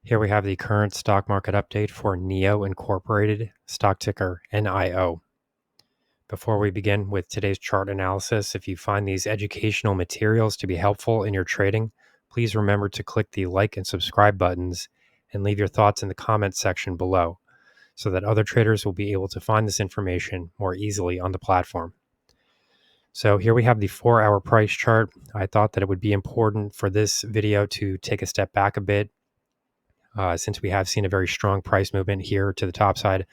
Here we have the current stock market update for NIO Incorporated, stock ticker NIO. Before we begin with today's chart analysis, if you find these educational materials to be helpful in your trading, please remember to click the like and subscribe buttons and leave your thoughts in the comments section below so that other traders will be able to find this information more easily on the platform. So here we have the 4-hour price chart. I thought that it would be important for this video to take a step back a bit since we have seen a very strong price movement here to the top side,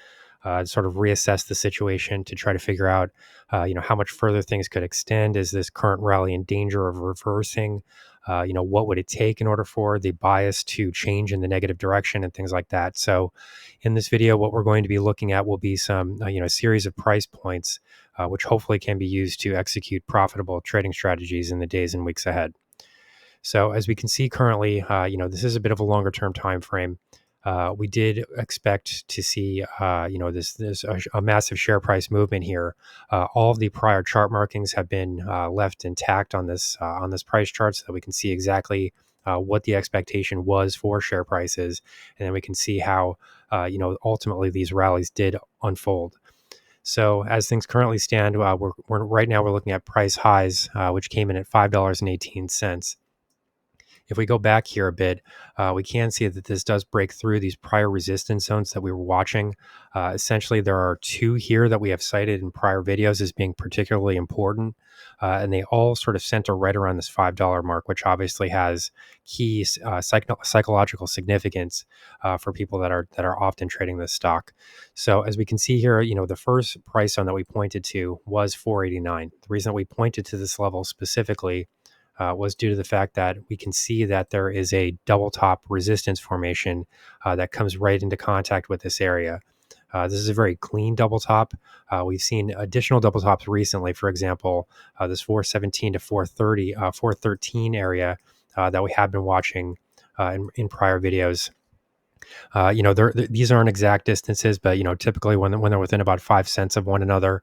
sort of reassess the situation to try to figure out, how much further things could extend. Is this current rally in danger of reversing? What would it take in order for the bias to change in the negative direction and things like that? So in this video, what we're going to be looking at will be some, series of price points, which hopefully can be used to execute profitable trading strategies in the days and weeks ahead. So as we can see currently, this is a bit of a longer term time frame. We did expect to see, a massive share price movement here. All of the prior chart markings have been left intact on this price chart, so that we can see exactly what the expectation was for share prices, and then we can see how, ultimately these rallies did unfold. So as things currently stand, we're right now we're looking at price highs, which came in at $5.18. If we go back here a bit, we can see that this does break through these prior resistance zones that we were watching. Essentially, there are two here that we have cited in prior videos as being particularly important, and they all sort of center right around this $5 mark, which obviously has key psychological significance for people that are often trading this stock. So as we can see here, the first price zone that we pointed to was 489. The reason that we pointed to this level specifically was due to the fact that we can see that there is a double top resistance formation that comes right into contact with this area. This is a very clean double top. We've seen additional double tops recently. For example, this 417 to 430, 413 area that we have been watching in prior videos. These aren't exact distances, but typically when they're within about 5 cents of one another,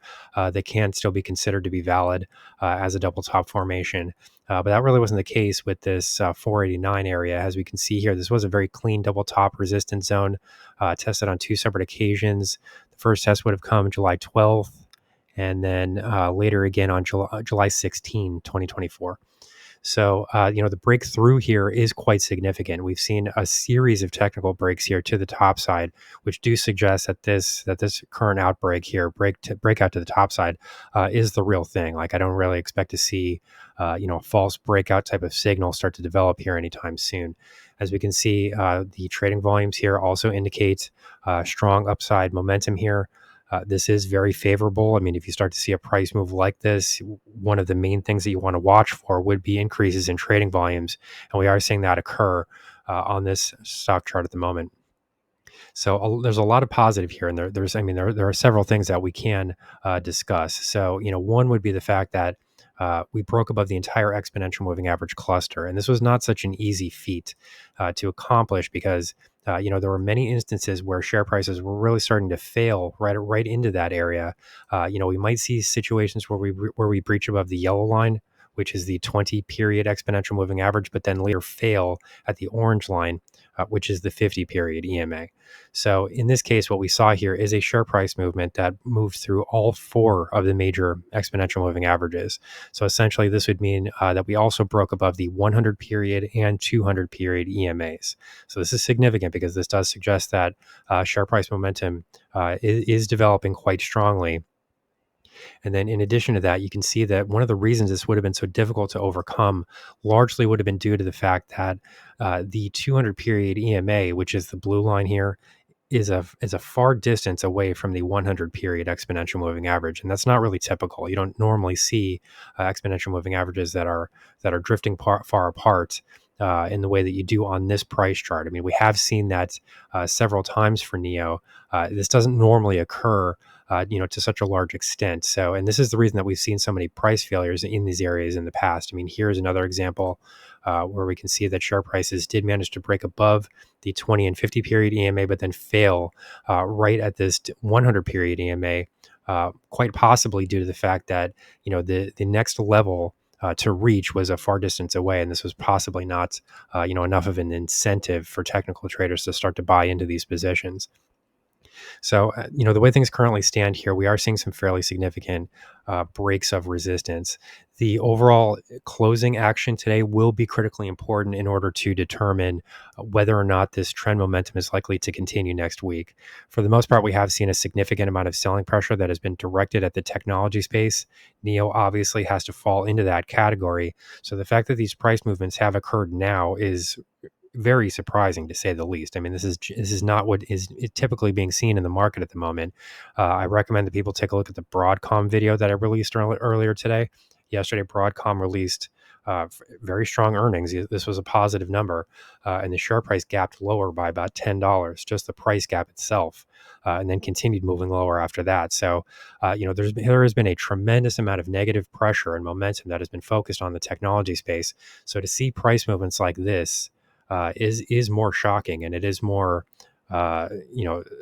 they can still be considered to be valid as a double top formation. But that really wasn't the case with this 489 area. As we can see here, this was a very clean double top resistance zone, tested on two separate occasions. The first test would have come July 12th, and then later again on July 16, 2024. So, the breakthrough here is quite significant. We've seen a series of technical breaks here to the top side, which do suggest that this current outbreak here, breakout to the top side, is the real thing. Like, I don't really expect to see, a false breakout type of signal start to develop here anytime soon. As we can see, the trading volumes here also indicate strong upside momentum here. This is very favorable. I mean, if you start to see a price move like this, one of the main things that you want to watch for would be increases in trading volumes. And we are seeing that occur on this stock chart at the moment. So there's a lot of positive here. And there are several things that we can discuss. So, one would be the fact that we broke above the entire exponential moving average cluster. And this was not such an easy feat to accomplish because, there were many instances where share prices were really starting to fail right into that area. We might see situations where we breach above the yellow line, which is the 20 period exponential moving average, but then later fail at the orange line, which is the 50 period EMA. So in this case, what we saw here is a share price movement that moved through all four of the major exponential moving averages. So essentially, this would mean that we also broke above the 100 period and 200 period EMAs. So this is significant because this does suggest that share price momentum is developing quite strongly. And then in addition to that, you can see that one of the reasons this would have been so difficult to overcome largely would have been due to the fact that the 200 period EMA, which is the blue line here, is a far distance away from the 100 period exponential moving average. And that's not really typical. You don't normally see exponential moving averages that are drifting far apart in the way that you do on this price chart. I mean, we have seen that several times for NIO. This doesn't normally occur to such a large extent. So, and this is the reason that we've seen so many price failures in these areas in the past. I mean, here's another example where we can see that share prices did manage to break above the 20 and 50 period EMA, but then fail right at this 100 period EMA, quite possibly due to the fact that, the next level to reach was a far distance away, and this was possibly not enough of an incentive for technical traders to start to buy into these positions. So, the way things currently stand here, we are seeing some fairly significant breaks of resistance. The overall closing action today will be critically important in order to determine whether or not this trend momentum is likely to continue next week. For the most part, we have seen a significant amount of selling pressure that has been directed at the technology space. NIO obviously has to fall into that category. So the fact that these price movements have occurred now is very surprising, to say the least. I mean, this is not what is typically being seen in the market at the moment. I recommend that people take a look at the Broadcom video that I released earlier today. Yesterday, Broadcom released very strong earnings. This was a positive number, and the share price gapped lower by about $10, just the price gap itself, and then continued moving lower after that. So, there has been a tremendous amount of negative pressure and momentum that has been focused on the technology space. So to see price movements like this is more shocking, and it is more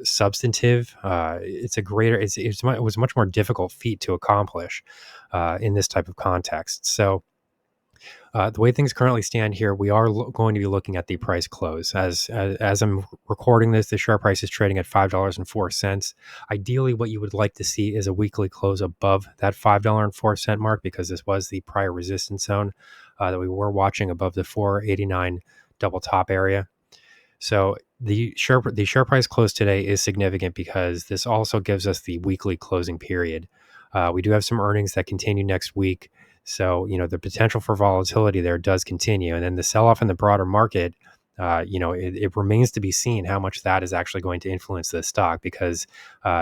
substantive. It was a much more difficult feat to accomplish in this type of context. So the way things currently stand here, we are going to be looking at the price close. As I'm recording this, the share price is trading at $5.04. Ideally, what you would like to see is a weekly close above that $5.04 mark, because this was the prior resistance zone that we were watching above the 489 double top area. So the share price close today is significant because this also gives us the weekly closing period. We do have some earnings that continue next week. So, the potential for volatility there does continue. And then the sell-off in the broader market, it remains to be seen how much that is actually going to influence this stock, because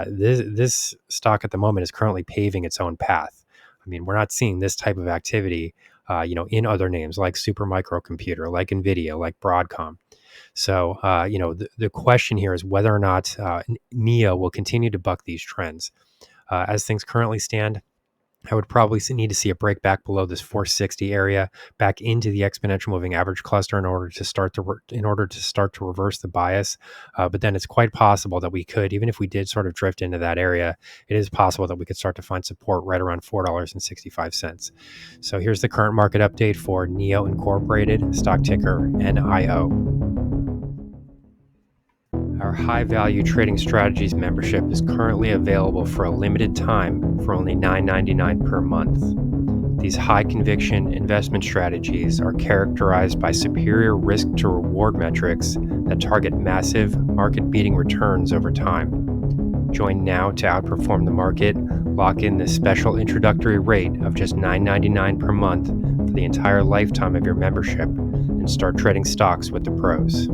this stock at the moment is currently paving its own path. I mean, we're not seeing this type of activity, in other names like Supermicro Computer, like NVIDIA, like Broadcom. So, the question here is whether or not NIO will continue to buck these trends. As things currently stand, I would probably need to see a break back below this 460 area, back into the exponential moving average cluster in order to start to reverse the bias. But then it's quite possible that we could, even if we did sort of drift into that area, it is possible that we could start to find support right around $4.65. So here's the current market update for NIO Incorporated, stock ticker NIO. Our high value trading strategies membership is currently available for a limited time for only $9.99 per month. These high conviction investment strategies are characterized by superior risk to reward metrics that target massive market beating returns over time. Join now to outperform the market. Lock in this special introductory rate of just $9.99 per month for the entire lifetime of your membership, and start trading stocks with the pros.